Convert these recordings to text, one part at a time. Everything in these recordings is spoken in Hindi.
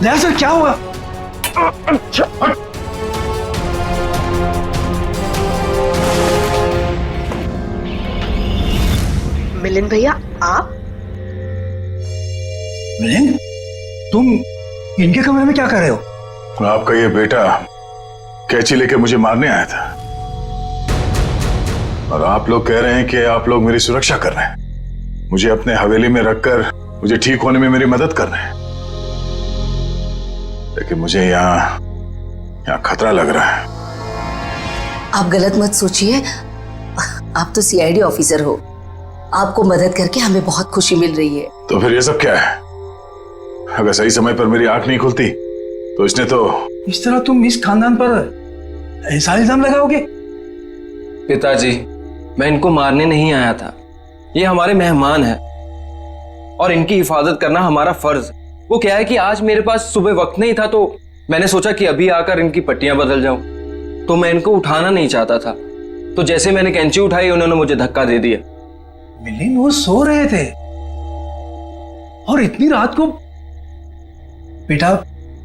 दया सर क्या हुआ? मिलिंद भैया आप? मिलिंद, तुम इनके कमरे में क्या कर रहे हो? आपका ये बेटा कैंची लेके मुझे मारने आया था और आप लोग कह रहे हैं कि आप लोग मेरी सुरक्षा कर रहे हैं, मुझे अपने हवेली में रखकर मुझे ठीक होने में मेरी मदद कर रहे हैं। लेकिन मुझे यहाँ खतरा लग रहा है। आप गलत मत सोचिए, आप तो सीआईडी ऑफिसर हो, आपको मदद करके हमें बहुत खुशी मिल रही है। तो फिर ये सब क्या है? अगर सही समय पर मेरी आंख नहीं खुलती तो इसने तो। इस तरह तुम इस खानदान पर ऐसा इल्जाम लगाओगे? पिताजी, मैं इनको मारने नहीं आया था, ये हमारे मेहमान हैं और इनकी हिफाजत करना हमारा फर्ज। वो क्या है कि आज मेरे पास सुबह वक्त नहीं था तो मैंने सोचा कि अभी आकर इनकी पट्टियां बदल जाऊं, तो मैं इनको उठाना नहीं चाहता था, तो जैसे मैंने कैंची उठाई उन्होंने मुझे धक्का दे दिया। मिलिंद, वो सो रहे थे और इतनी रात को। बेटा,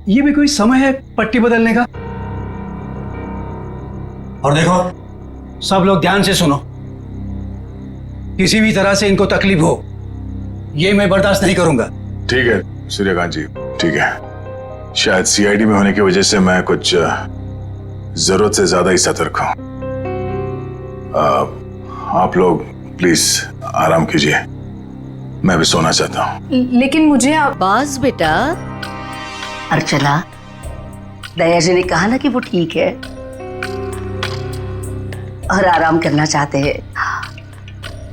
ये भी कोई समय है पट्टी बदलने का? और देखो सब लोग ध्यान से सुनो, किसी भी तरह से इनको तकलीफ हो ये मैं बर्दाश्त नहीं करूंगा। ठीक है सूर्यकांत जी, ठीक है। शायद सीआईडी में होने की वजह से मैं कुछ जरूरत से ज्यादा ही सतर्क हूं। आप लोग प्लीज आराम कीजिए, मैं भी सोना चाहता हूं। लेकिन मुझे बस बेटा, अर्चना, दया जी ने कहा ना कि वो ठीक है और आराम करना चाहते हैं,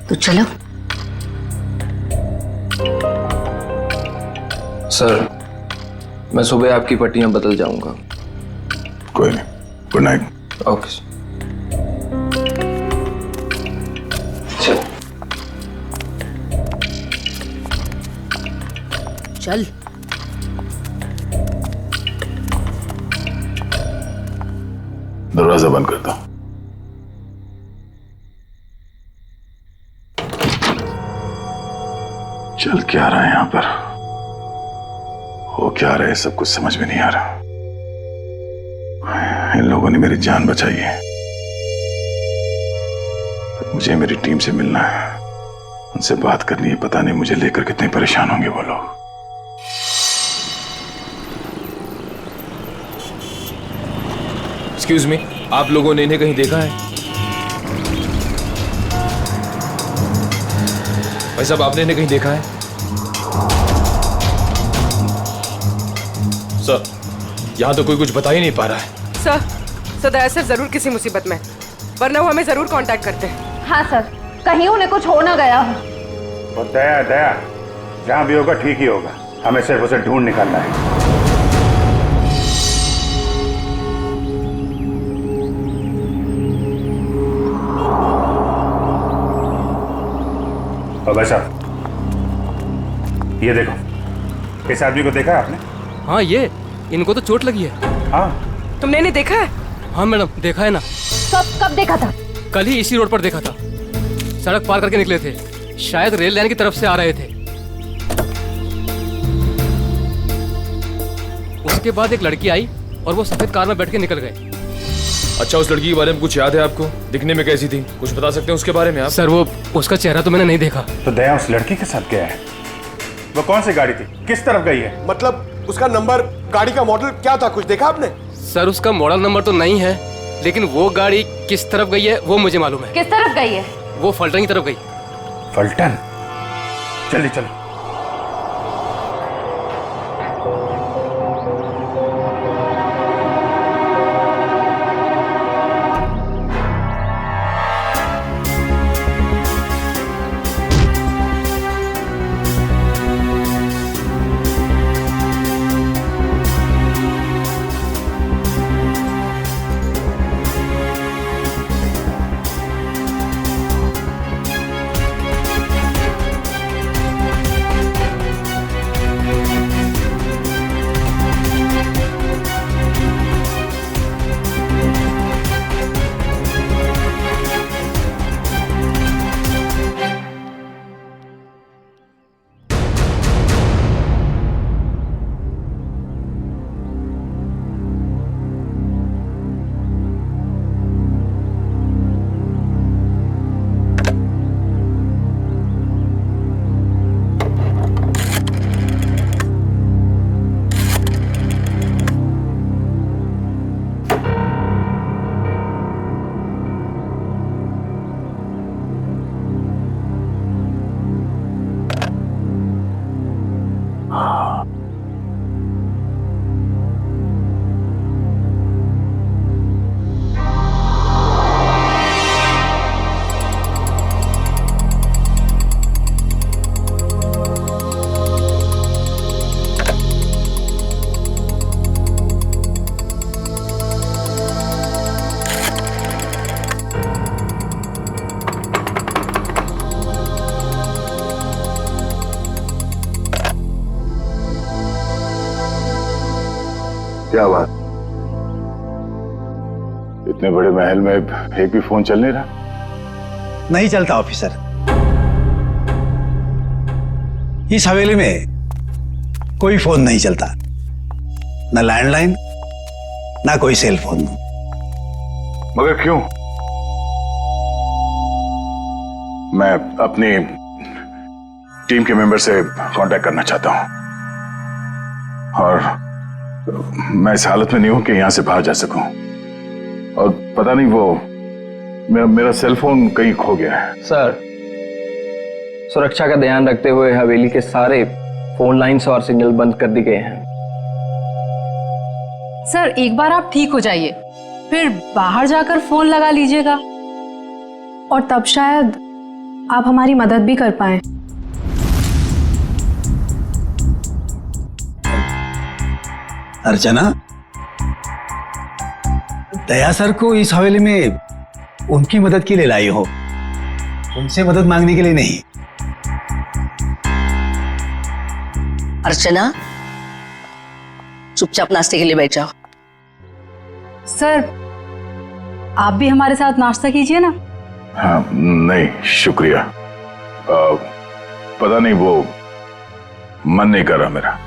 तो चलो। सर, मैं सुबह आपकी पट्टियां बदल जाऊंगा। कोई नहीं, गुड नाइट। Okay sir. चल। दरवाजा बंद कर दो। चल क्या रहा है यहां पर, हो क्या रहा है, सब कुछ समझ में नहीं आ रहा। इन लोगों ने मेरी जान बचाई है, पर मुझे मेरी टीम से मिलना है, उनसे बात करनी है। पता नहीं मुझे लेकर कितने परेशान होंगे वो लोग। एक्सक्यूज मी, आप लोगों ने इन्हें कहीं देखा है? भाई साहब, आपने इन्हें कहीं देखा है? सर, यहां तो कोई कुछ बता ही नहीं पा रहा है। सर दया सर जरूर किसी मुसीबत में, वरना वो हमें जरूर कांटेक्ट करते हैं। हाँ सर, कहीं उन्हें कुछ हो ना गया हो। और दया जहां भी होगा ठीक ही होगा, हमें सिर्फ उसे ढूंढ निकालना है। और भाई साहब, ये देखो, इस आदमी को देखा है आपने? हाँ, ये इनको तो चोट लगी है। हाँ, तुमने इन्हें देखा है? हाँ मैडम, देखा है ना। कब देखा था? कल ही इसी रोड पर देखा था, सड़क पार करके निकले थे, शायद रेल लाइन की तरफ से आ रहे थे। उसके बाद एक लड़की आई और वो सफेद कार में बैठ के निकल गए। अच्छा, उस लड़की के बारे में कुछ याद है आपको? दिखने में कैसी थी, कुछ बता सकते हैं उसके बारे में आप? सर, वो उसका चेहरा तो मैंने नहीं देखा। तो दया उस लड़की के साथ गया है? वो कौन सी गाड़ी थी, किस तरफ गई है? मतलब उसका नंबर, गाड़ी का मॉडल क्या था, कुछ देखा आपने? सर, उसका मॉडल नंबर तो नहीं है, लेकिन वो गाड़ी किस तरफ गई है वो मुझे मालूम है। किस तरफ गई है? वो फलटन की तरफ गई। फलटन? चलिए चलो। क्या बात? इतने बड़े महल में एक भी फोन चल नहीं रहा? नहीं चलता ऑफिसर। इस हवेली में कोई फोन नहीं चलता, ना लैंडलाइन ना कोई सेल फोन। मगर क्यों? मैं अपनी टीम के मेंबर से कांटेक्ट करना चाहता हूं और मैं इस हालत में नहीं हूं कि यहां से बाहर जा सकूं। और पता नहीं वो मेरा सेल फोन कहीं खो गया है। सर, सुरक्षा का ध्यान रखते हुए हवेली के सारे फोन लाइन्स और सिग्नल बंद कर दिए गए हैं। सर, एक बार आप ठीक हो जाइए, फिर बाहर जाकर फोन लगा लीजिएगा और तब शायद आप हमारी मदद भी कर पाए। अर्चना, दया सर को इस हवेली में उनकी मदद के लिए लाई हो, उनसे मदद मांगने के लिए नहीं। अर्चना, चुपचाप नाश्ते के लिए बैठ जाओ। सर, आप भी हमारे साथ नाश्ता कीजिए ना। हाँ, नहीं शुक्रिया। पता नहीं वो मन नहीं कर रहा मेरा।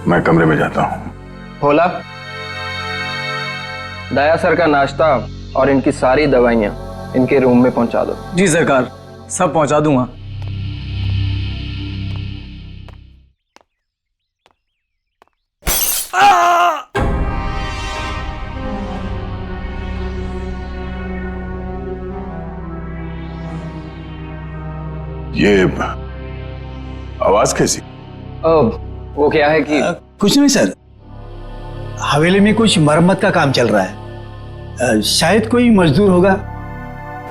मैं कमरे में जाता हूँ। भोला, दया सर का नाश्ता और इनकी सारी दवाइयाँ इनके रूम में पहुंचा दो। जी सरकार, सब पहुंचा दूंगा। ये आवाज कैसी? वो क्या है कि कुछ नहीं सर, हवेली में कुछ मरम्मत का काम चल रहा है, शायद कोई मजदूर होगा।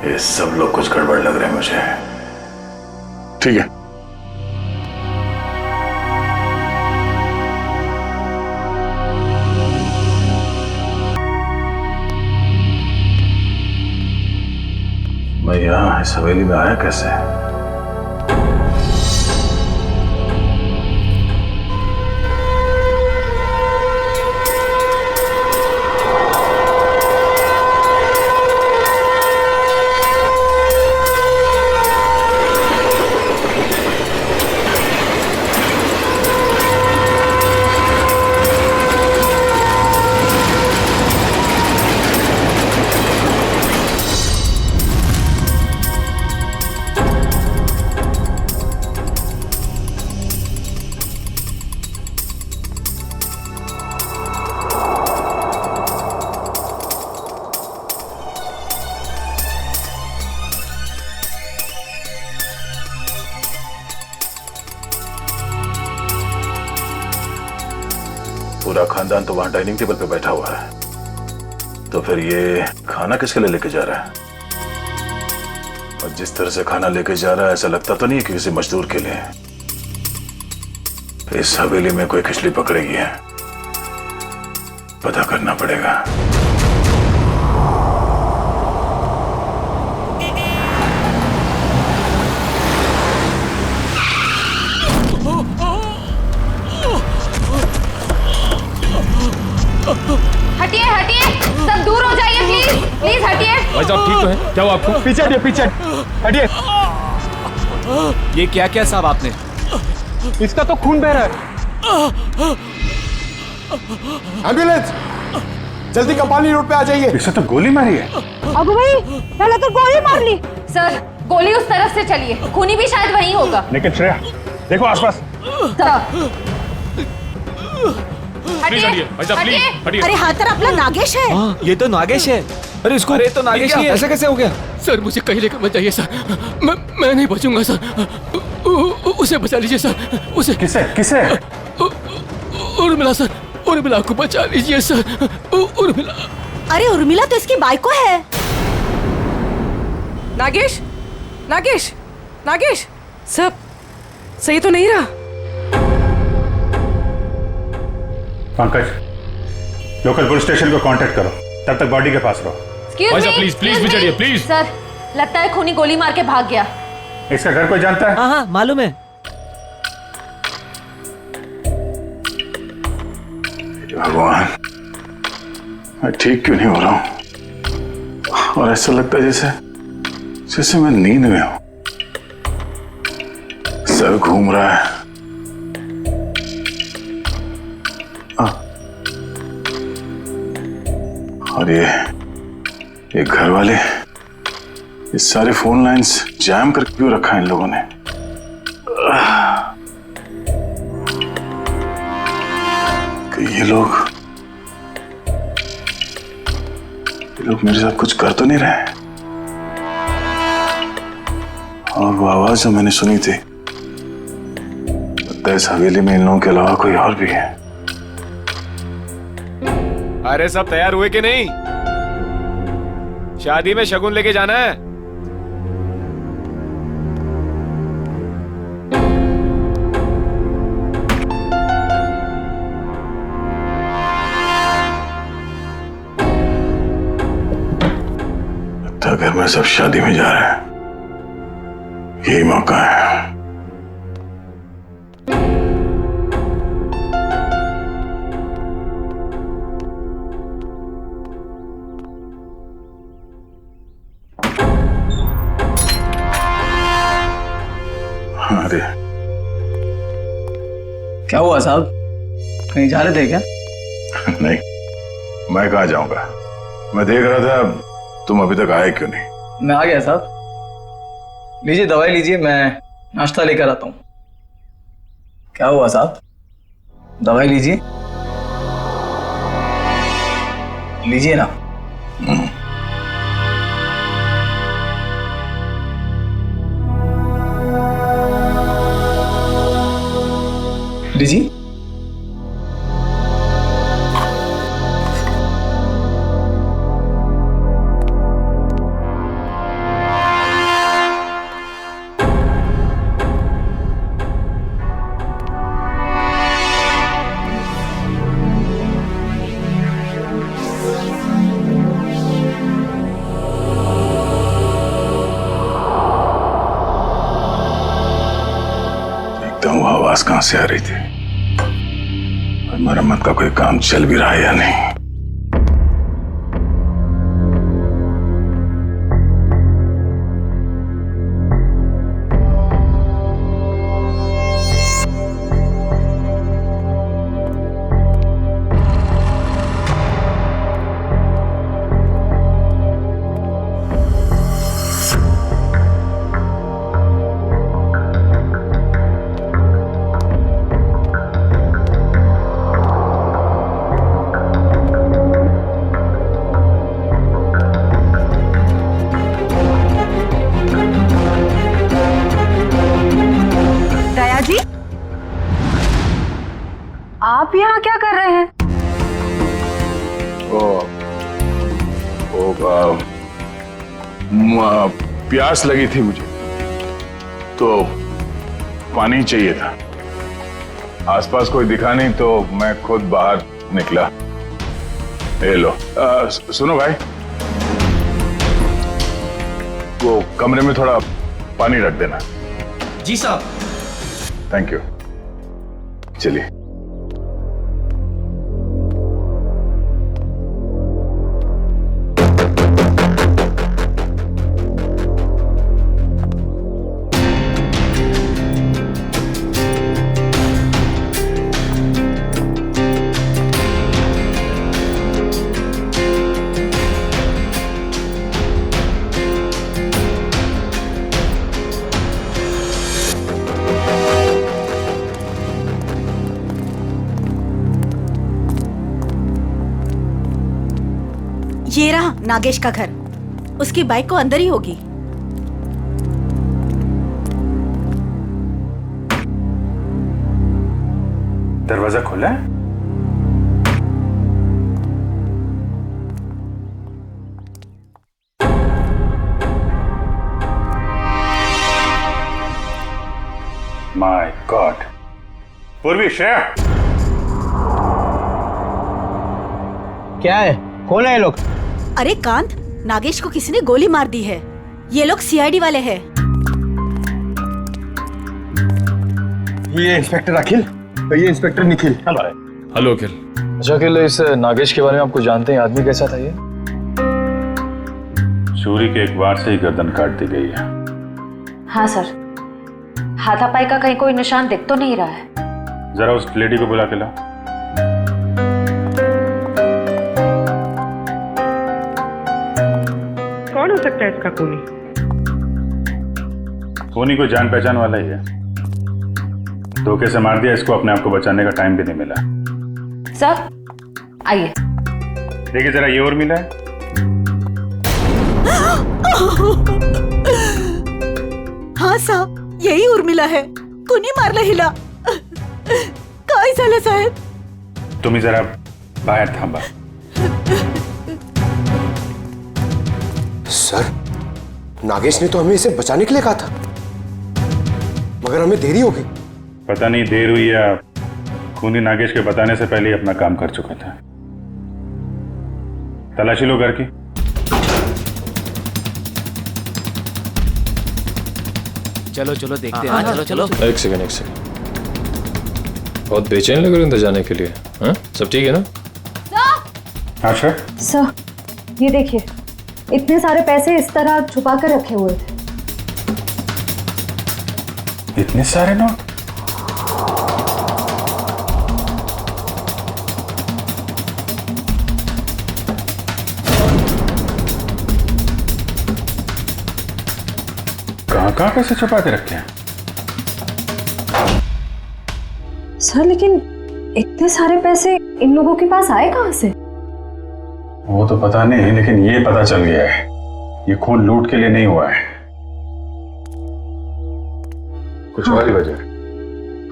ये सब लोग कुछ गड़बड़ लग रहे हैं मुझे। ठीक है। मैं यहां इस हवेली में आया कैसे? पूरा खानदान तो वहां डाइनिंग टेबल पे बैठा हुआ है, तो फिर ये खाना किसके लिए लेके जा रहा है? और जिस तरह से खाना लेके जा रहा है ऐसा लगता तो नहीं है कि किसी मजदूर के लिए। इस हवेली में कोई खिचड़ी पकड़ेगी है, पता करना पड़ेगा। हटिए हटिए, सब दूर हो जाइए प्लीज, प्लीज हटिए। भाई साहब ठीक तो है? क्या हुआ आपको? पीछे हटिए, पीछे हटिए। ये क्या क्या साहब आपने? इसका तो खून बह रहा है। एम्बुलेंस, जल्दी कपाली रोड पे आ जाइए। इसे तो गोली मारी है। अबू भाई, पहले तो गोली मार ली। सर, गोली उस तरफ से चली है, खूनी भी शायद वहीं होगा। लेकिन श्रेया, देखो आसपास। प्लीज हटिए भाई साहब, प्लीज हटिए। अरे हाथ तरफ अपना नागेश है। हाँ, ये तो नागेश है। अरे इसको, अरे तो नागेश ही है। ऐसा कैसे हो गया? सर मुझे कहीं लेकर मत जाइए सर, मैं नहीं बचूंगा सर। उसे बचा लीजिए सर, उसे। किसे किसे? उर्मिला सर, उर्मिला को बचा लीजिए सर, उर्मिला। अरे उर्मिला तो इसकी बाइको है। नागेश, नागेश, नागेश, सब सही तो नहीं रहा? पंकज, लोकल पुलिस स्टेशन को कांटेक्ट करो, तब तक बॉडी के पास रहो। भाई साहब प्लीज प्लीज भी चढ़िए प्लीज। सर, लगता है खूनी गोली मार के भाग गया। इसका घर कोई जानता है? हाँ हाँ मालूम है। कि भगवान, मैं ठीक क्यों नहीं हो रहा हूं? और ऐसा लगता है जैसे मैं नींद में हूं। सर घूम रहा है। और ये घर वाले, ये सारे फोन लाइंस जैम कर क्यों रखा है इन लोगों ने? कि ये लोग मेरे साथ कुछ कर तो नहीं रहे? और वो आवाज जो मैंने सुनी थी, लगता है इस हवेली में इन लोगों के अलावा कोई और भी है। अरे सब तैयार हुए कि नहीं? शादी में शगुन लेके जाना है। लगता है घर में सब शादी में जा रहे हैं, यही मौका है। अरे क्या हुआ साहब, कहीं जा रहे थे क्या? नहीं, मैं कहाँ जाऊंगा। मैं देख रहा था तुम अभी तक आए क्यों नहीं। मैं आ गया साहब। लीजिए दवाई लीजिए, मैं नाश्ता लेकर आता हूँ। क्या हुआ साहब, दवाई लीजिए, लीजिए ना। लीजिए। वो आवाज कहां से आ रही थी और मरम्मत का कोई काम चल भी रहा है या नहीं। आप यहाँ क्या कर रहे हैं? प्यास लगी थी मुझे, तो पानी चाहिए था। आसपास कोई दिखा नहीं तो मैं खुद बाहर निकला। ये लो। सुनो भाई, वो कमरे में थोड़ा पानी रख देना। जी साहब। Thank you. चलिए। ये रहा नागेश का घर, उसकी बाइक को अंदर ही होगी। दरवाजा खोला है? My God. पूर्वी, श्रेया क्या है? कौन है ये लोग? अरे कांत, नागेश को किसी ने गोली मार दी है। ये लोग सीआईडी वाले हैं। ये इंस्पेक्टर अखिल, ये इंस्पेक्टर निखिल। हेलो अखिल। अच्छा अकेले इस नागेश के बारे में आप कुछ जानते हैं? आदमी कैसा था ये? चोरी के एक वार से ही गर्दन काट दी गई है। हाँ सर, हाथापाई का कहीं कोई निशान दिख तो नहीं रहा है। जरा उस लेडी को बुला के लाओ। कौन हो सकता है इसका खूनी? खूनी कोई जान पहचान वाला ही है। धोखे से मार दिया इसको, अपने आप को बचाने का टाइम भी नहीं मिला। सर आइए। देखिए जरा ये और मिला है। हाँ साहब, यही उर्मिला है। कुनी मारला हिला काय झालं साहेब? तुम्ही जरा बाहेर थांबा। सर, नागेश ने तो हमें इसे बचाने के लिए कहा था, मगर हमें देरी हो गई। पता नहीं देर हुई या खूनी नागेश के बताने से पहले ही अपना काम कर चुका था। तलाशी लो घर की। चलो चलो देखते हैं। चलो चलो। एक सेकंड। बहुत बेचैन लग रहे हैं अंदर जाने के लिए। हाँ, सब ठीक है ना? हाँ सर। सर, ये देखिए, इतने सारे पैसे इस तरह छुपा कर रखे हुए थे। इतने सारे नोट? कहाँ पैसे छुपा के रखे हैं? सर लेकिन इतने सारे पैसे इन लोगों के पास आए कहाँ से? वो तो पता नहीं, लेकिन ये पता चल गया है ये खून लूट के लिए नहीं हुआ है, कुछ और ही वजह।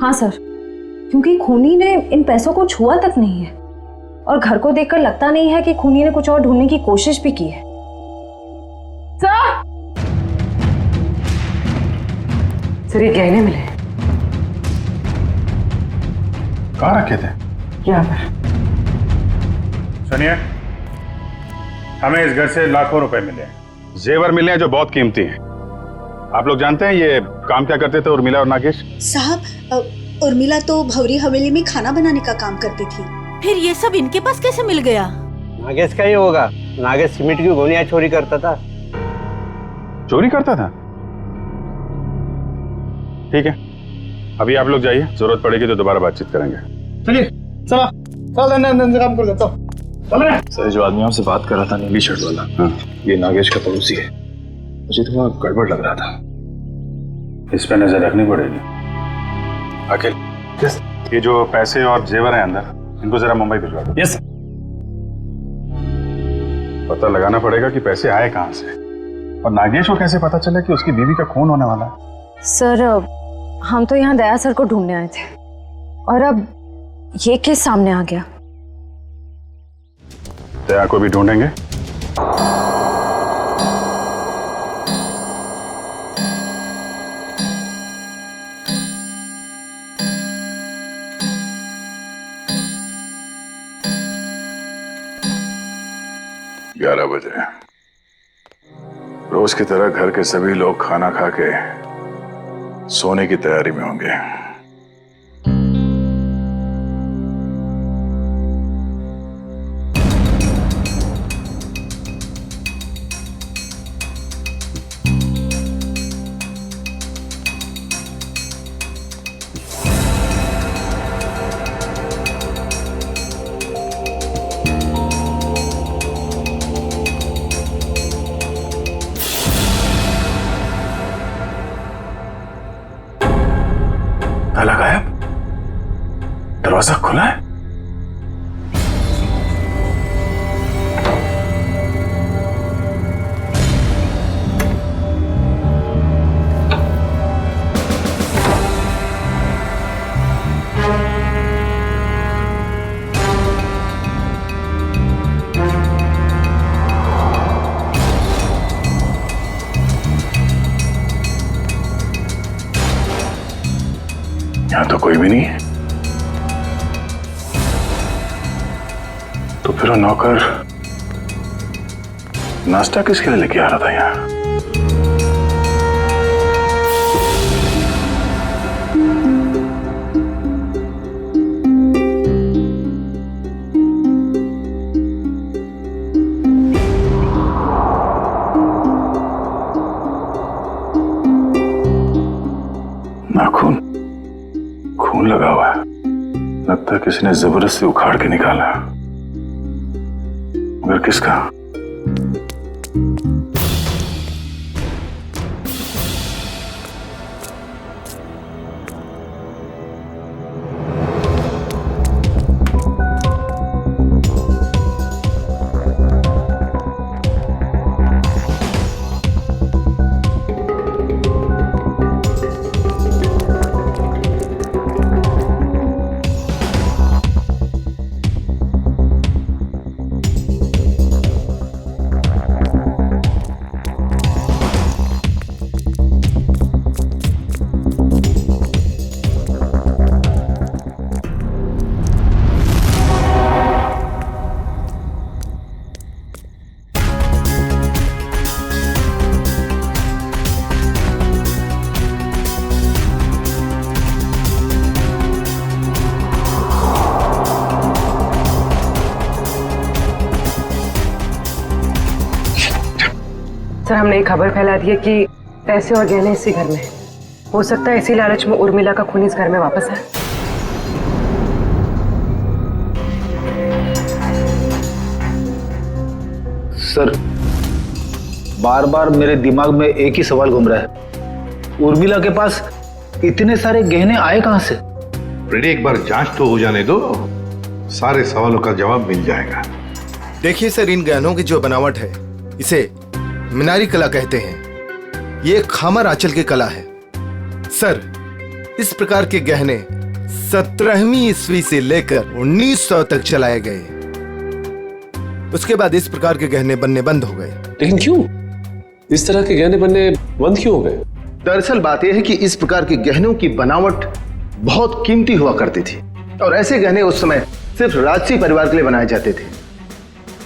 हाँ सर, क्योंकि खूनी ने इन पैसों को छुआ तक नहीं है और घर को देखकर लगता नहीं है कि खूनी ने कुछ और ढूंढने की कोशिश भी की है। सर ये गहने मिले। कहाँ रखे थे? यहाँ पर। सुनिए, हमें इस घर से लाखों रुपए मिले हैं, जेवर मिले हैं जो बहुत कीमती हैं। आप लोग जानते हैं ये काम क्या करते थे उर्मिला और नागेश? साहब, उर्मिला तो भवरी हवेली में खाना बनाने का काम करती थी। फिर ये सब इनके पास कैसे मिल गया? नागेश का ही होगा। नागेश सीमेंट की गोनियां चोरी करता था। चोरी करता था? ठीक है, अभी आप लोग जाइए, जरूरत पड़ेगी तो दोबारा बातचीत करेंगे। चलिए चला चल काम कर देता हूँ। सर जो आदमी आपसे बात कर रहा था नीली शर्ट वाला, ये नागेश का पड़ोसी है। मुझे थोड़ा गड़बड़ लग रहा था। इस पे नजर रखनी पड़ेगी। अखिल, ये जो पैसे और जेवर हैं अंदर, इनको जरा मुंबई भिजवा दो। यस। पता लगाना पड़ेगा कि पैसे आए कहाँ से और नागेश को कैसे पता चले कि उसकी बीवी का खून होने वाला है। सर हम तो यहाँ दया सर को ढूंढने आए थे और अब ये केस सामने आ गया। दया को भी ढूंढेंगे। ग्यारह बजे रोज की तरह घर के सभी लोग खाना खा के सोने की तैयारी में होंगे। ताला गायब, दरवाजा खुला है। यहां तो कोई भी नहीं है। तो फिर वो नौकर नाश्ता किसके लिए लेके आ रहा था यहाँ? खून लगा हुआ है, लगता है किसी ने जबरदस्ती उखाड़ के निकाला, मगर किसका? सर, हमने एक खबर फैला दी है कि पैसे और गहने इसी घर में हैं। हो सकता है इसी लालच में उर्मिला का खून इस घर में वापस आए। सर, बार बार मेरे दिमाग में एक ही सवाल घूम रहा है, उर्मिला के पास इतने सारे गहने आए कहां से? फ्रेडी, एक बार जांच तो हो जाने दो, सारे सवालों का जवाब मिल जाएगा। देखिए सर, इन गहनों की जो बनावट है इसे मीनारी कला कहते हैं। ये खामर आंचल की कला है। सर, इस प्रकार के गहने 17वीं ईस्वी से लेकर 1900 तक चलाए गए। उसके बाद इस प्रकार के गहने बनने बंद हो गए। लेकिन क्यों? इस तरह के गहने बनने बंद क्यों हो गए? दरअसल बात यह है कि इस प्रकार के गहनों की बनावट बहुत कीमती हुआ करती थी और ऐसे गहने उस समय सिर्फ राजसी परिवार के लिए बनाए जाते थे।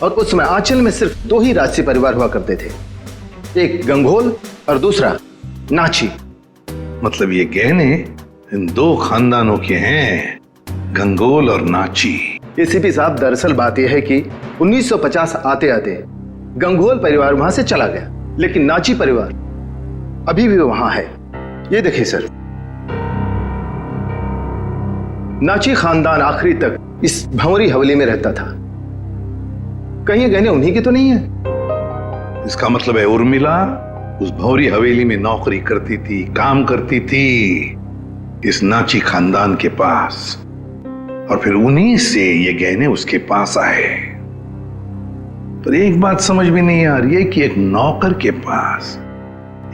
और उस समय आंचल में सिर्फ 2 ही राजसी परिवार हुआ करते थे, एक गंगोल और दूसरा नाची। मतलब ये गहने इन 2 खानदानों के हैं, गंगोल और नाची। एसीपी साहब, दरअसल बात यह है कि 1950 आते आते गंगोल परिवार वहां से चला गया, लेकिन नाची परिवार अभी भी वहां है। ये देखिए सर, नाची खानदान आखिरी तक इस भंवरी हवेली में रहता था। कहीं ये गहने उन्हीं के तो नहीं है? इसका मतलब है उर्मिला उस भौरी हवेली में नौकरी करती थी, काम करती थी इस नाची खानदान के पास, और फिर उन्हीं से ये गहने उसके पास आए। पर एक बात समझ में नहीं आ रही है कि एक नौकर के पास,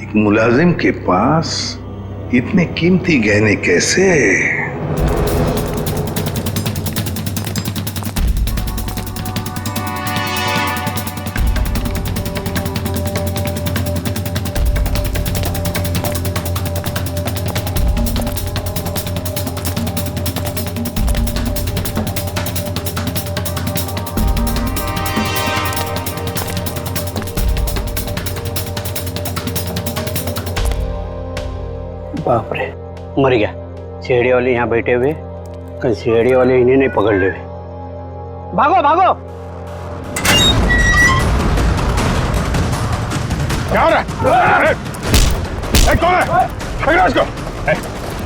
एक मुलाजिम के पास इतने कीमती गहने कैसे? बाप रे, मर गया। सीढ़ी वाले यहाँ बैठे हुए, कहीं सीढ़ी वाले इन्हें नहीं पकड़ ले। भागो भागो! क्या हो रहा है? कौन है? पकड़ो इसको!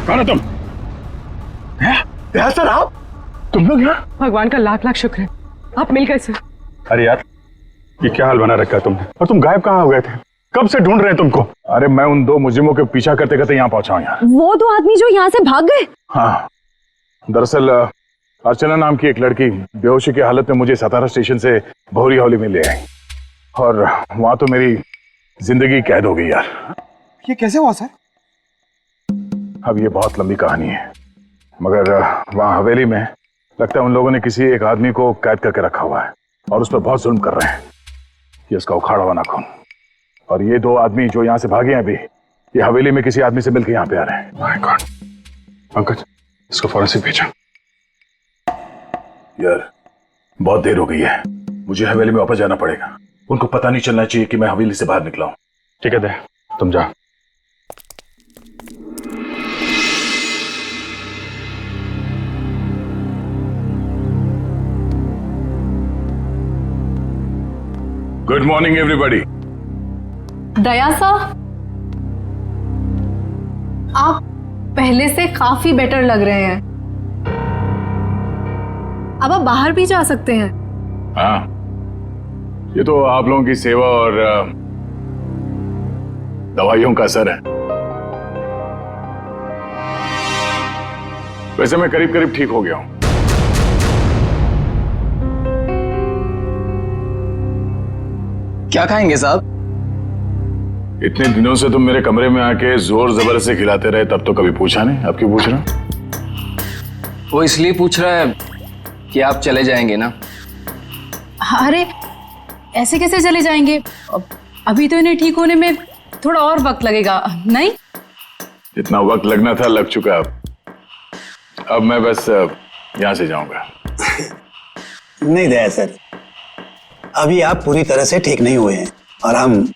कौन है तुम? सर, आप? तुम लोग यहाँ? भगवान का लाख लाख शुक्र है, आप मिल गए सर। अरे यार, ये क्या हाल बना रखा है तुमने? और तुम गायब कहाँ हो गए थे? कब से ढूंढ रहे हैं तुमको? अरे मैं उन 2 मुजरिमों के पीछा करते करते यहाँ पहुंचा हूँ यार। वो 2 आदमी जो यहाँ से भाग गए? हाँ, दरअसल अर्चना नाम की एक लड़की बेहोशी की हालत में मुझे सतारा स्टेशन से भौरी हवेली में ले आई, और वहां तो मेरी जिंदगी कैद हो गई यार। ये कैसे हुआ सर? अब ये बहुत लंबी कहानी है, मगर वहां हवेली में लगता है उन लोगों ने किसी एक आदमी को कैद करके रखा हुआ है और उस पर बहुत जुल्म कर रहे हैं। ये उसका उखाड़ा हुआ नाखून, और ये 2 आदमी जो यहाँ से भागे हैं अभी, ये हवेली में किसी आदमी से मिलकर यहाँ पे आ रहे हैं। My God! पंकज, इसको फौरन भेजा। यार, बहुत देर हो गई है, मुझे हवेली में वापस जाना पड़ेगा। उनको पता नहीं चलना चाहिए कि मैं हवेली से बाहर निकला हूं। ठीक है दे, तुम जा। Good morning everybody. दया साहब, पहले से काफी बेटर लग रहे हैं। अब आप बाहर भी जा सकते हैं। हाँ, ये तो आप लोगों की सेवा और दवाइयों का असर है। वैसे मैं करीब करीब ठीक हो गया हूं। क्या खाएंगे साहब? इतने दिनों से तुम मेरे कमरे में आके जोर जबर से खिलाते रहे, तब तो कभी पूछा नहीं, अब क्यों पूछ रहे हो? वो इसलिए पूछ रहा है कि आप चले जाएंगे ना। अरे ऐसे कैसे चले जाएंगे? अभी तो इन्हें ठीक होने में थोड़ा और वक्त लगेगा, नहीं? जितना वक्त लगना था लग चुका। अब मैं बस यहां से जाऊंगा। नहीं दया सर, अभी आप पूरी तरह से ठीक नहीं हुए हैं और हम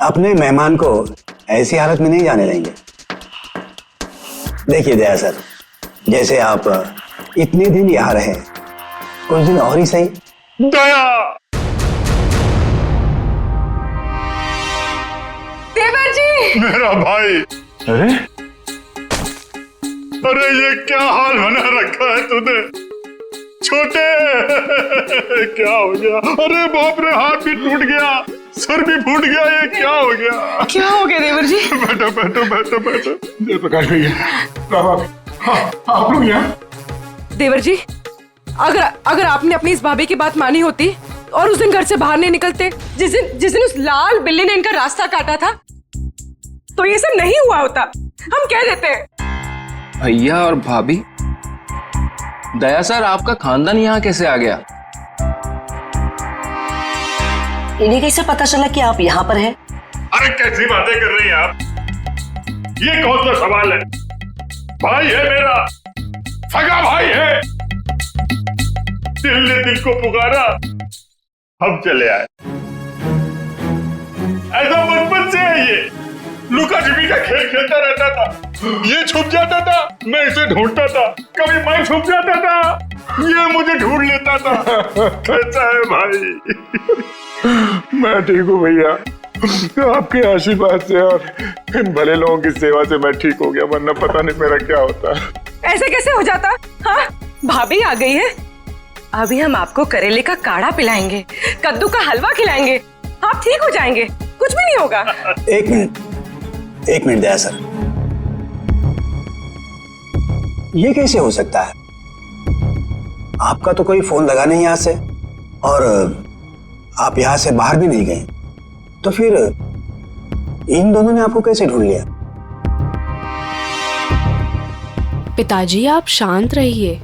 अपने मेहमान को ऐसी हालत में नहीं जाने देंगे। देखिए दया सर, जैसे आप इतने दिन यहाँ रहे, कुछ दिन और ही सही। दया! देवर जी! मेरा भाई! अरे अरे ये क्या हाल बना रखा है तूने? छोटे क्या हो गया? अरे बाप रे, हाथ भी टूट गया, सर भी फूट गया, ये क्या हो गया? क्या हो गया देवर जी? बैठो बैठो बैठो बैठो। जयप्रकाश भैया, आप लोग यहाँ? देवर जी, अगर आपने अपनी इस भाभी की बात मानी होती और उस दिन घर से बाहर नहीं निकलते, जिस दिन उस लाल बिल्ली ने इनका रास्ता काटा था, तो ये सब नहीं हुआ होता। हम कह देते हैं। भैया और भाभी, दया सर आपका खानदान यहाँ कैसे आ गया? इन्हें कैसे पता चला कि आप यहाँ पर हैं? अरे कैसी बातें कर रही हैं आप? ये कौन सा सवाल है? भाई है मेरा, सगा भाई है। दिल ने दिल को पुकारा, हम चले आए। ऐसा बचपन से है ये। लुका छिपी का खेल खेलता रहता था। ये छुप जाता था, मैं इसे ढूंढता था। कभी मैं छुप जाता था, ये मुझे ढूंढ लेता था। कैसा है भाई? मैं ठीक हूँ भैया, आपके आशीर्वाद से और इन भले लोगों की सेवा से मैं ठीक हो गया, वरना पता नहीं मेरा क्या होता। ऐसे कैसे हो जाता? हाँ, भाभी आ गई है। अभी हम आपको करेले का काढ़ा पिलाएंगे, कद्दू का हलवा खिलाएंगे, आप ठीक हो जाएंगे, कुछ भी नहीं होगा। एक मिनट दया सर, ये कैसे हो सकता है? आपका तो कोई फोन लगा नहीं यहाँ से और आप यहाँ से बाहर भी नहीं गए, तो फिर इन दोनों ने आपको कैसे ढूंढ लिया? पिताजी आप शांत रहिए,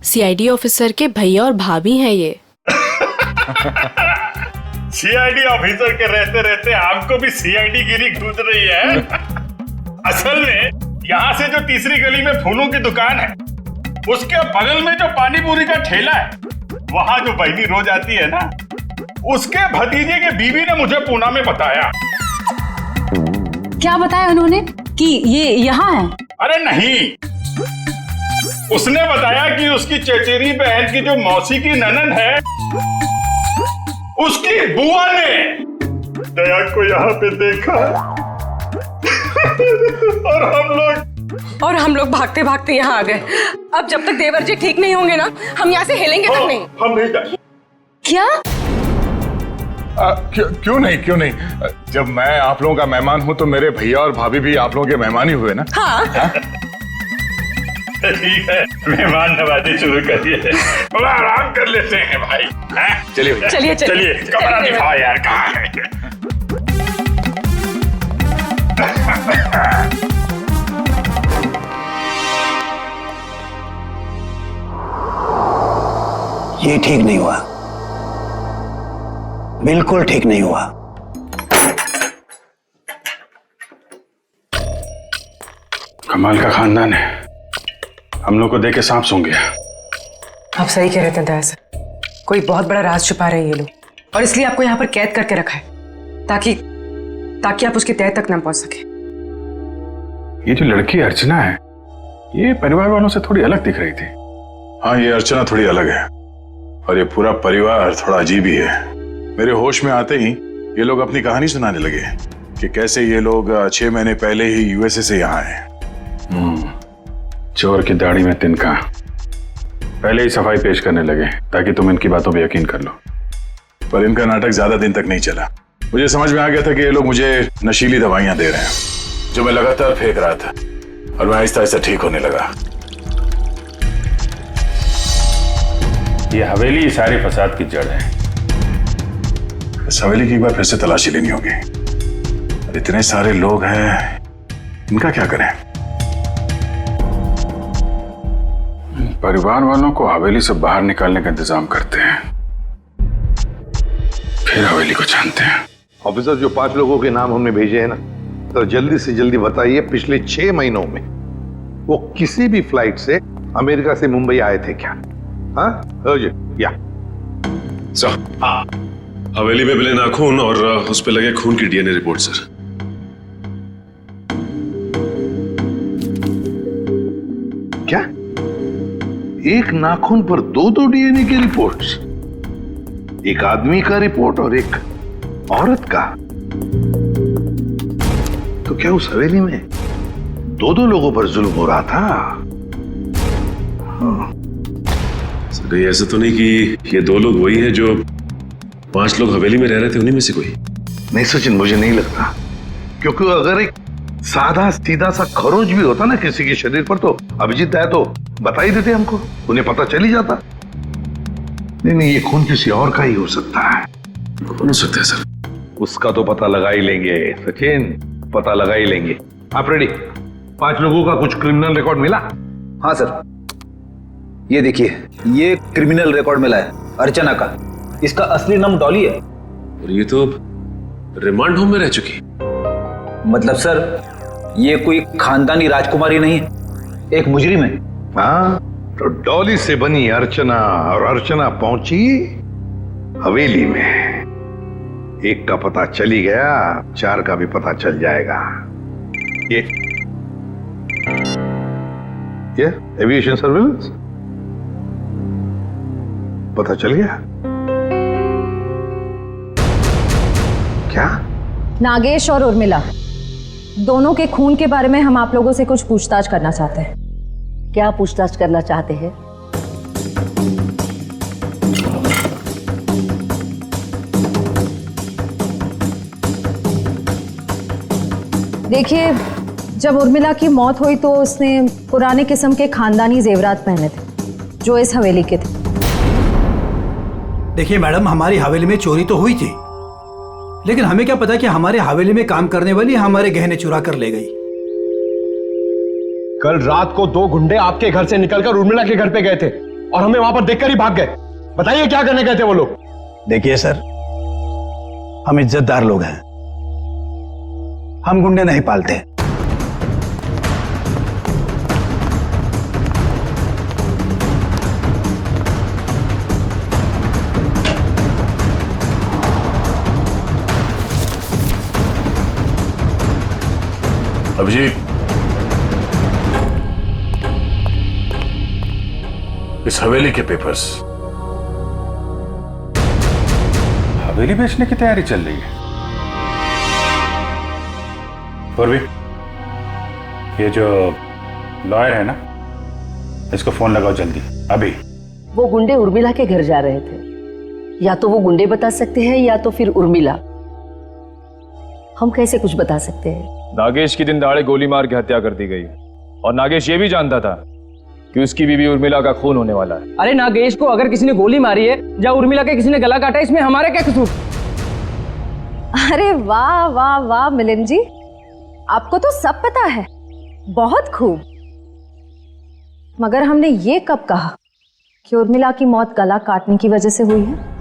सीआईडी ऑफिसर के भैया और भाभी हैं ये। सीआईडी ऑफिसर के रहते रहते आपको भी सीआईडी गिरी घूस रही है। असल में यहाँ से जो तीसरी गली में फूलों की दुकान है, उसके बगल में जो पानी पूरी का ठेला है, वहाँ जो बहनी रोज आती है ना, उसके भतीजे के बीवी ने मुझे पूना में बताया। क्या बताया उन्होंने कि ये यहाँ है? अरे नहीं, उसने बताया कि उसकी चचेरी बहन की जो मौसी की ननद है, उसकी बुआ ने दया को यहाँ पे देखा। और हम लोग भागते भागते यहाँ आ गए। अब जब तक देवर जी ठीक नहीं होंगे ना, हम यहाँ से हिलेंगे तक नहीं। हम नहीं जाएंगे। क्या? क्यों नहीं? जब मैं आप लोगों का मेहमान हूँ तो मेरे भैया और भाभी भी आप लोगों के मेहमान ही हुए ना। हाँ? ठीक है, मेहमान नवाजी शुरू करिए। थोड़ा आराम कर लेते हैं भाई। चलिए चलिए, कमरा दिखाओ यार, कहाँ है? ये ठीक नहीं हुआ, बिल्कुल ठीक नहीं हुआ। कमाल का खानदान है, हम लोग को देख के सांप सूंघ गया। आप सही कह रहे थे दया सर, कोई बहुत बड़ा राज छुपा रहे हैं ये लोग, और इसलिए आपको यहाँ पर कैद करके रखा है ताकि आप उसकी तह तक ना पहुंच सके। ये जो लड़की अर्चना है, ये परिवार वालों से थोड़ी अलग दिख रही थी। हाँ, ये अर्चना थोड़ी अलग है और ये पूरा परिवार थोड़ा अजीब ही है। मेरे होश में आते ही ये लोग अपनी कहानी सुनाने लगे कि कैसे ये लोग 6 महीने पहले ही यूएसए से यहाँ आए चोर की दाढ़ी में तिनका। पहले ही सफाई पेश करने लगे ताकि तुम इनकी बातों पे यकीन कर लो। पर इनका नाटक ज्यादा दिन तक नहीं चला। मुझे समझ में आ गया था कि ये लोग मुझे नशीली दवाइयां दे रहे हैं जो मैं लगातार फेंक रहा था, और मैं आहिस्ता आहिस्ता ठीक होने लगा। ये हवेली सारे फसाद की जड़ है। इस हवेली की एक बार फिर से तलाशी लेनी होगी। और इतने सारे लोग हैं, इनका क्या करें? परिवार वालों को हवेली से बाहर निकालने का इंतजाम करते हैं, फिर हवेली को जानते हैं। ऑफिसर, जो 5 लोगों के नाम हमने भेजे हैं ना, तो जल्दी से जल्दी बताइए पिछले 6 महीनों में वो किसी भी फ्लाइट से अमेरिका से मुंबई आए थे क्या? हाँ या सर, हवेली में मिले नाखून और उस पे लगे खून की डीएनए रिपोर्ट सर। क्या? एक नाखून पर 2-2 डीएनए की रिपोर्ट्स? एक आदमी का रिपोर्ट और एक औरत का? तो क्या उस हवेली में 2-2 लोगों पर जुल्म हो रहा था? सर, ये ऐसा तो नहीं कि ये 2 लोग वही हैं जो 5 लोग हवेली में रह रहे थे, उन्हीं में से कोई? नहीं सचिन, मुझे नहीं लगता, क्योंकि अगर एक सादा सीधा सा खरोंच भी होता ना किसी के शरीर पर, तो अभिजीत आया तो बता ही देते हमको, उन्हें पता चल ही जाता। नहीं, ये खून किसी और का ही हो सकता है। कौन हो सकता है सर? उसका तो पता लगा ही लेंगे सचिन, पता लगा ही लेंगे। आप रेडी? 5 लोगों का कुछ क्रिमिनल रिकॉर्ड मिला? हाँ सर, ये देखिए, ये क्रिमिनल रिकॉर्ड मिला है अर्चना का। इसका असली नाम डॉली है। और ये तो रिमांड होम में रह चुकी। मतलब सर, ये कोई खानदानी राजकुमारी नहीं है, एक मुजरिम है। हाँ, तो डॉली से बनी अर्चना, और अर्चना पहुंची हवेली में। एक का पता चली गया, 4 का भी पता चल जाएगा। ये एविएशन सर्विलेंस पता चल गया क्या? नागेश और उर्मिला दोनों के खून के बारे में हम आप लोगों से कुछ पूछताछ करना चाहते हैं। क्या पूछताछ करना चाहते हैं? देखिए, जब उर्मिला की मौत हुई तो उसने पुराने किस्म के खानदानी जेवरात पहने थे जो इस हवेली के थे। देखिए मैडम, हमारी हवेली में चोरी तो हुई थी, लेकिन हमें क्या पता कि हमारे हवेली में काम करने वाली हमारे गहने चुरा कर ले गई। कल रात को 2 गुंडे आपके घर से निकलकर उर्मिला के घर पे गए थे और हमें वहां पर देखकर ही भाग गए। बताइए क्या करने गए थे वो लोग? देखिए सर, हम इज्जतदार लोग हैं, हम गुंडे नहीं पालते। अभिजीत, इस हवेली के पेपर्स। हवेली बेचने की तैयारी चल रही है। पूर्वी, ये जो लॉयर है ना, इसको फोन लगाओ जल्दी, अभी। वो गुंडे उर्मिला के घर जा रहे थे। या तो वो गुंडे बता सकते हैं या तो फिर उर्मिला। हम कैसे कुछ बता सकते हैं? नागेश की दिन दहाड़े गोली मार के हत्या कर दी गई, और नागेश ये भी जानता था कि उसकी बीवी उर्मिला का खून होने वाला है। अरे नागेश को अगर किसी ने गोली मारी है या उर्मिला के किसी ने गला काटा, इसमें हमारा क्या कसूर? अरे वाह वाह वाह मिलिंद जी, आपको तो सब पता है, बहुत खूब। मगर हमने ये कब कहा कि उर्मिला की मौत गला काटने की वजह से हुई है?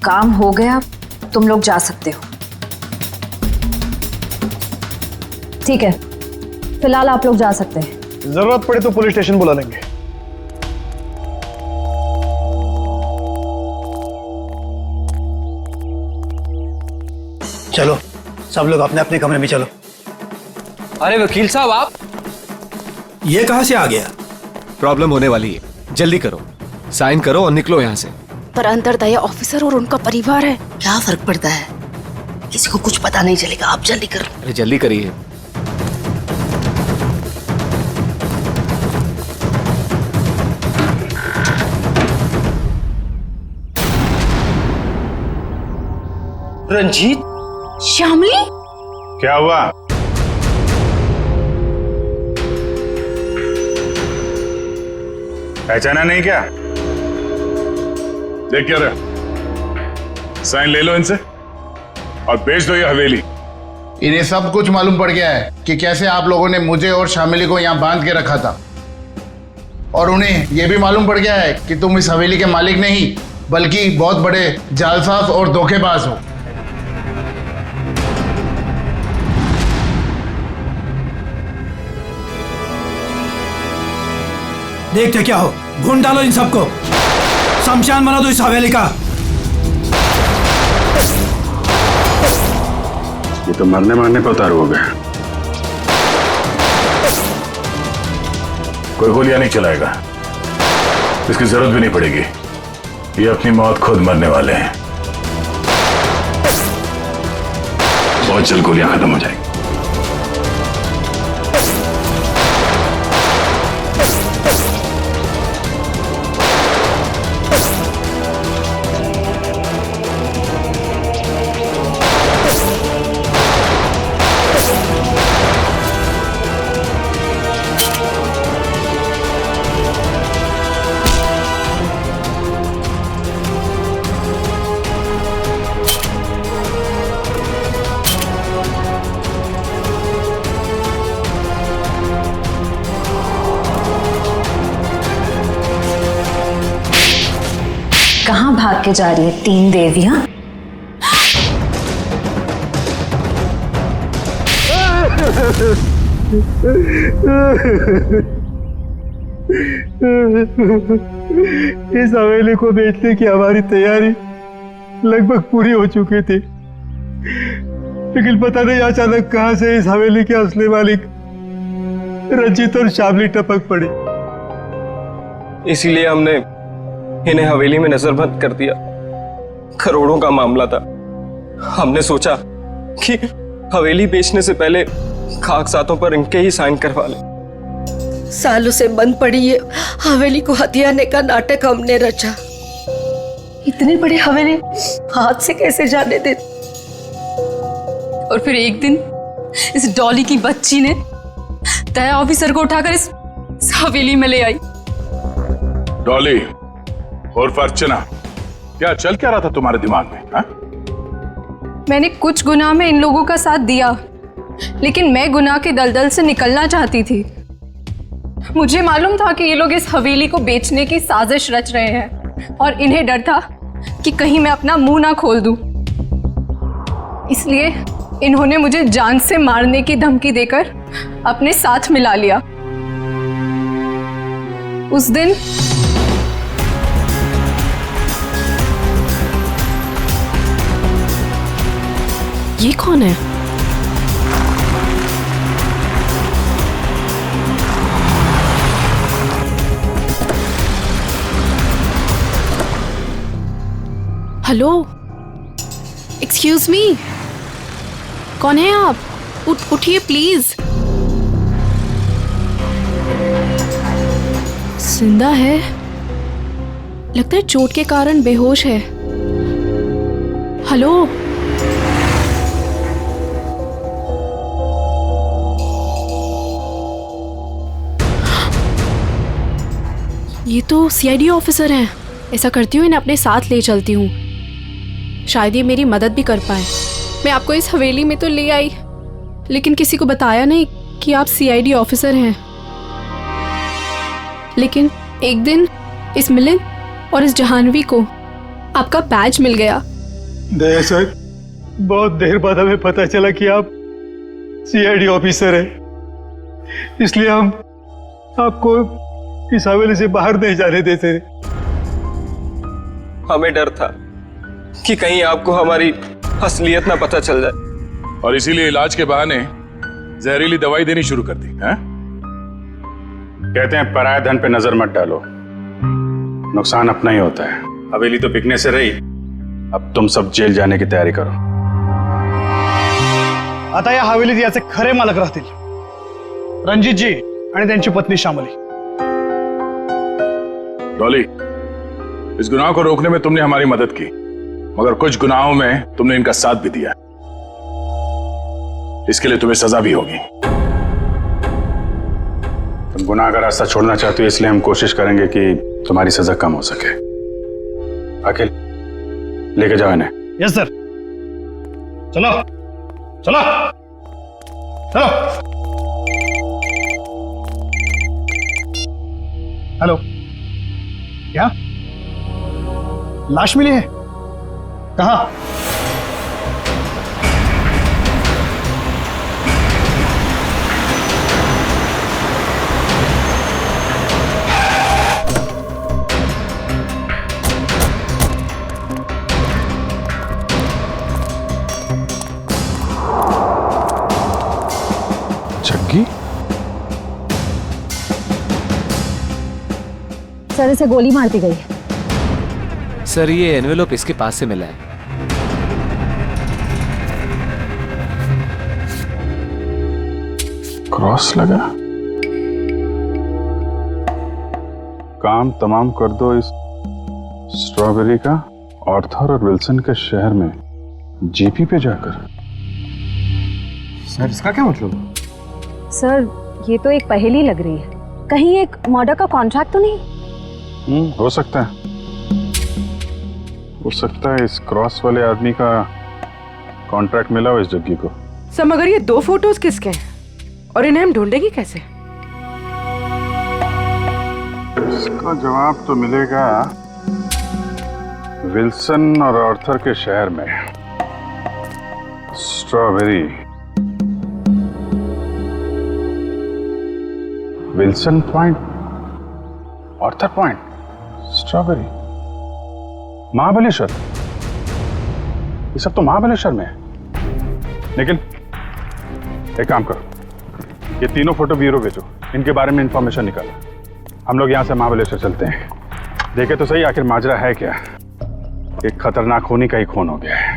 काम हो गया, तुम लोग जा सकते हो। ठीक है, फिलहाल आप लोग जा सकते हैं। जरूरत पड़े तो पुलिस स्टेशन बुला लेंगे। चलो सब लोग अपने अपने कमरे में चलो। अरे वकील साहब आप ये कहां से आ गया? प्रॉब्लम होने वाली है, जल्दी करो, साइन करो और निकलो यहाँ से। पर अंतरदया ऑफिसर और उनका परिवार है। क्या फर्क पड़ता है, किसी को कुछ पता नहीं चलेगा। आप जल्दी करो। अरे जल्दी करिए। रंजीत, श्यामली, क्या हुआ? पहचाना नहीं क्या? देख क्या रहा, साइन ले लो इनसे और बेच दो ये हवेली। इन्हें सब कुछ मालूम पड़ गया है कि कैसे आप लोगों ने मुझे और शामिली को यहाँ बांध के रखा था, और उन्हें यह भी मालूम पड़ गया है कि तुम इस हवेली के मालिक नहीं बल्कि बहुत बड़े जालसाज और धोखेबाज हो। देखते क्या हो, भून डालो इन सबको, शमशान बना दो इस हवेली का। ये तो मरने मारने पर उतारू हो गया। कोई गोलियां नहीं चलाएगा, इसकी जरूरत भी नहीं पड़ेगी। ये अपनी मौत खुद मरने वाले हैं। बहुत जल्द गोलियां खत्म हो जाएगी। कहाँ भाग के जा रही है तीन देवियां? इस हवेली को बेचने की हमारी तैयारी लगभग पूरी हो चुकी थी, लेकिन पता नहीं अचानक कहां से इस हवेली के असली मालिक रंजीत और शामली टपक पड़ी। इसीलिए हमने इन्हें हवेली में नजरबंद कर दिया। करोड़ों का मामला था। हमने सोचा कि हवेली बेचने से पहले कागजातों पर इनके ही साइन करवा ले। सालों से बंद पड़ी ये हवेली को हथियाने का नाटक हमने रचा। इतनी बड़ी हवेली हाथ से कैसे जाने दे। और फिर एक दिन इस डॉली की बच्ची ने दया ऑफिसर को उठाकर इस हवेली में ले आई। डॉली और अर्चना, क्या चल क्या रहा था तुम्हारे दिमाग में? हा? मैंने कुछ गुनाह में इन लोगों का साथ दिया, लेकिन मैं गुनाह के दलदल से निकलना चाहती थी। मुझे मालूम था कि ये लोग इस हवेली को बेचने की साजिश रच रहे हैं, और इन्हें डर था कि कहीं मैं अपना मुंह ना खोल दूं। इसलिए इन्होंने मुझे जान से मारने की धमकी देकर अपने साथ मिला लिया। उस दिन ये कौन है? हेलो, एक्सक्यूज मी, कौन है आप? उठिए प्लीज। जिंदा है, लगता है चोट के कारण बेहोश है। हेलो, ये तो सीआईडी ऑफिसर हैं। ऐसा करती हूँ, इन्हें अपने साथ ले चलती हूँ, शायद ये मेरी मदद भी कर पाए। मैं आपको इस हवेली में तो ले आई, लेकिन किसी को बताया नहीं कि आप सीआईडी ऑफिसर हैं। लेकिन एक दिन इस मिलिंद और इस जहानवी को आपका बैज मिल गया। दया सर, बहुत देर बाद हमें पता चला कि आप सीआईडी ऑफिसर हैं, इसलिए हम आपको इस हवेली से बाहर नहीं जाने देते। हमें डर था कि कहीं आपको हमारी असलियत ना पता चल जाए, और इसीलिए इलाज के बहाने जहरीली दवाई देनी शुरू कर दी है? कहते हैं पराया धन पे नजर मत डालो, नुकसान अपना ही होता है। हवेली तो बिकने से रही, अब तुम सब जेल जाने की तैयारी करो। आता या हवेलीत याचे खरे मालक राहतील रणजितजी आणि त्यांची पत्नी श्यामली। डॉली, इस गुनाह को रोकने में तुमने हमारी मदद की, मगर कुछ गुनाहों में तुमने इनका साथ भी दिया। इसके लिए तुम्हें सजा भी होगी। तुम गुनाह का रास्ता छोड़ना चाहते हो, इसलिए हम कोशिश करेंगे कि तुम्हारी सजा कम हो सके। अखिल, लेके जाओ इन्हें। Yes sir. चलो चलो चलो। हेलो, क्या लाश मिली है? कहाँ? जग्गी? सर इसे गोली मार दी गई है। सर ये एनवेलप इसके पास से मिला है। क्रॉस लगा। काम तमाम कर दो इस स्ट्रॉबेरी का आर्थर और विल्सन के शहर में जीपी पे जाकर। सर इसका क्या मतलब? सर ये तो एक पहेली लग रही है, कहीं एक मर्डर का कॉन्ट्रैक्ट तो नहीं? हो सकता है, हो सकता है इस क्रॉस वाले आदमी का कॉन्ट्रैक्ट मिला हो इस जग्गी को। सर मगर ये 2 फोटोज किसके हैं और इन्हें हम ढूंढेंगे कैसे? इसका जवाब तो मिलेगा विल्सन और आर्थर के शहर में। Strawberry, Wilson point, Arthur point, strawberry, Mahabaleshwar. ये सब तो महाबलेश्वर में है। लेकिन एक काम करो, ये तीनों फोटो ब्यूरो भेजो, इनके बारे में इंफॉर्मेशन निकालो। हम लोग यहाँ से महाबलेश्वर चलते हैं, देखे तो सही आखिर माजरा है क्या। एक खतरनाक खूनी का ही खून हो गया है।